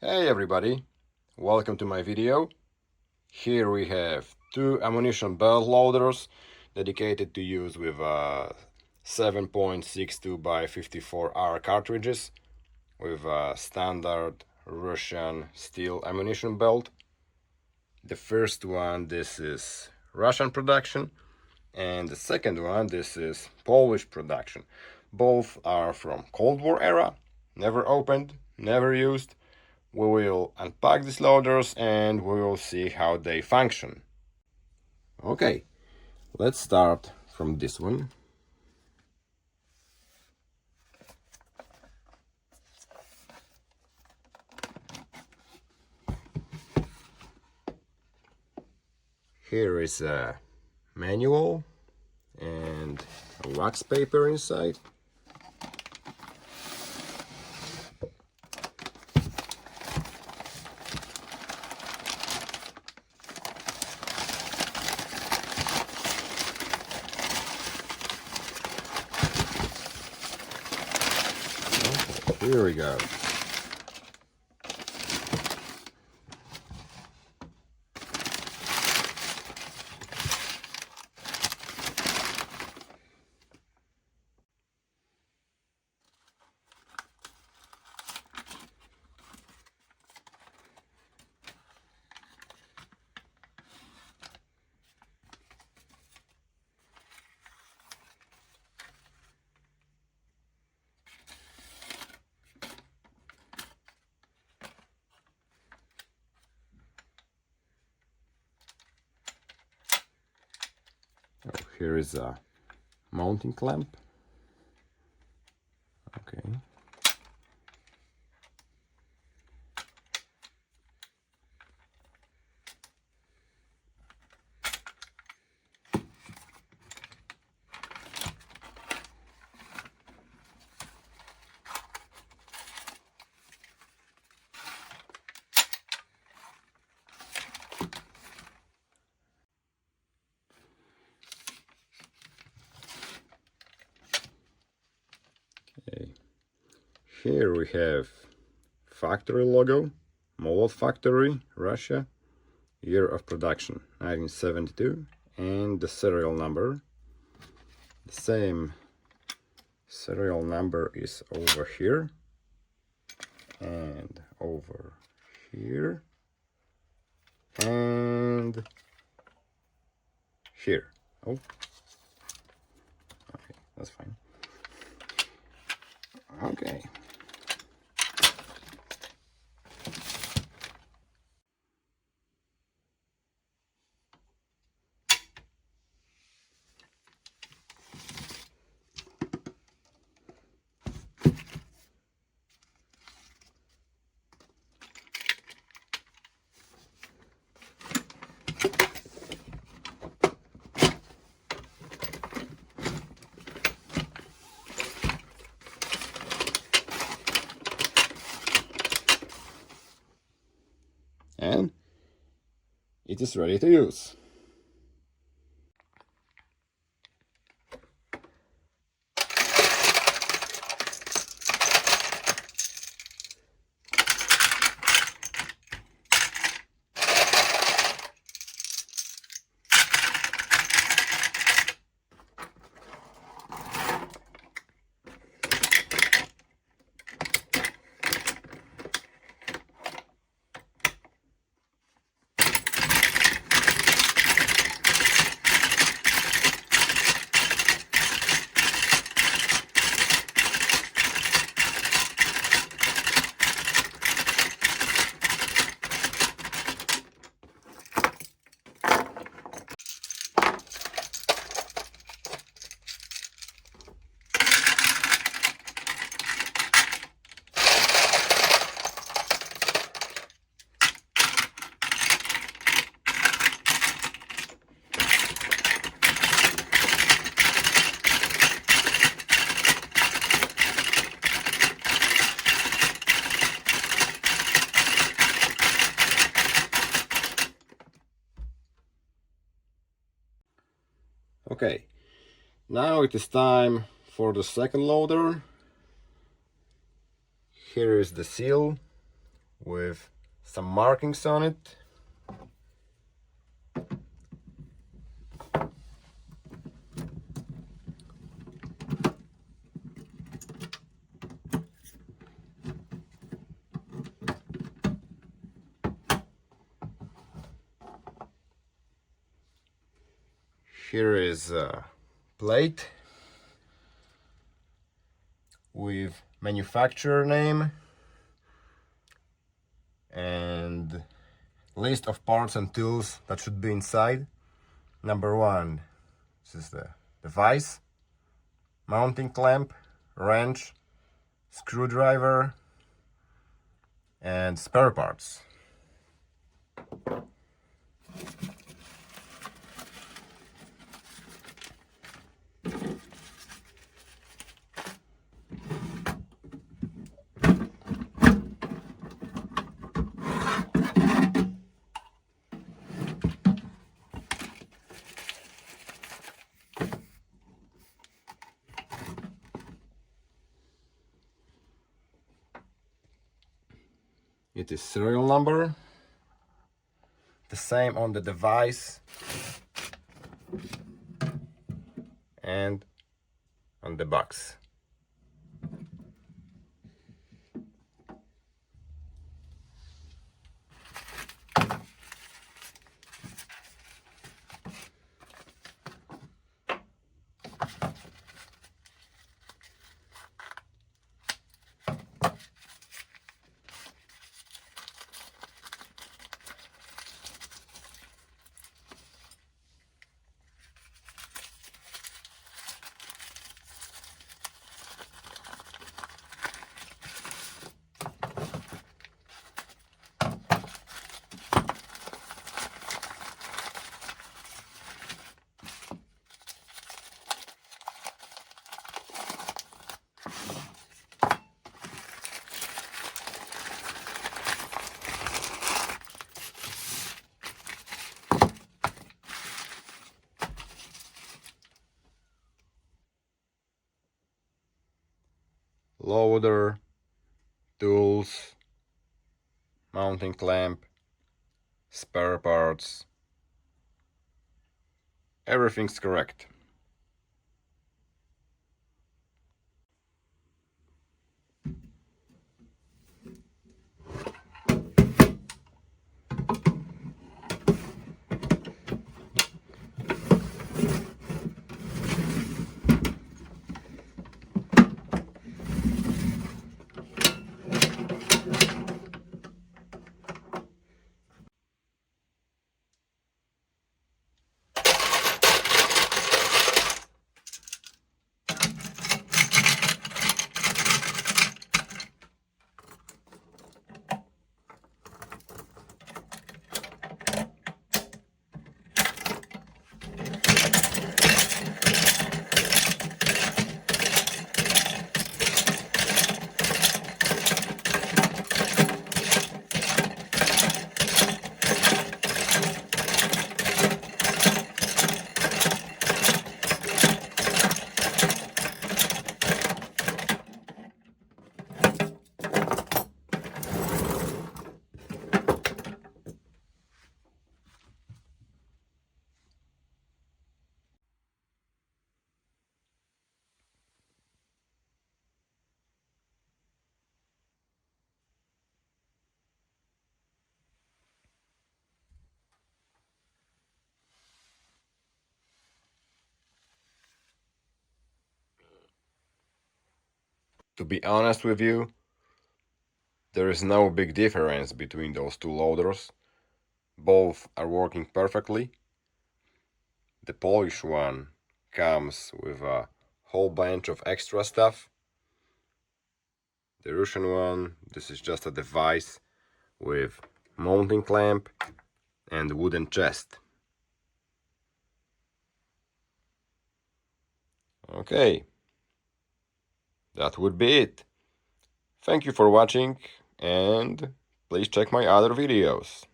Hey everybody, welcome to my video. Here we have two ammunition belt loaders dedicated to use with 7.62 by 54R cartridges with a standard Russian steel ammunition belt. The first one, this is Russian production, and the second one, this is Polish production. Both are from Cold War era, never opened, never used. We will unpack these loaders and we will see how they function. Okay, let's start from this one. Here is a manual and a wax paper inside. Here we go. Here is a mounting clamp. Okay. Here we have factory logo, Molot Factory, Russia, year of production 1972, and the serial number. The same serial number is over here and over here and here. Oh, okay, that's fine. Okay. And it is ready to use. Okay, now it is time for the second loader. Here is the seal with some markings on it. Here is a plate with manufacturer name and list of parts and tools that should be inside. Number 1, this is the device, mounting clamp, wrench, screwdriver, and spare parts. It is serial number, the same on the device and on the box. Loader, tools, mounting clamp, spare parts, everything's correct. To be honest with you, there is no big difference between those two loaders. Both are working perfectly. The Polish one comes with a whole bunch of extra stuff. The Russian one, this is just a device with mounting clamp and wooden chest. Okay, that would be it. Thank you for watching and please check my other videos.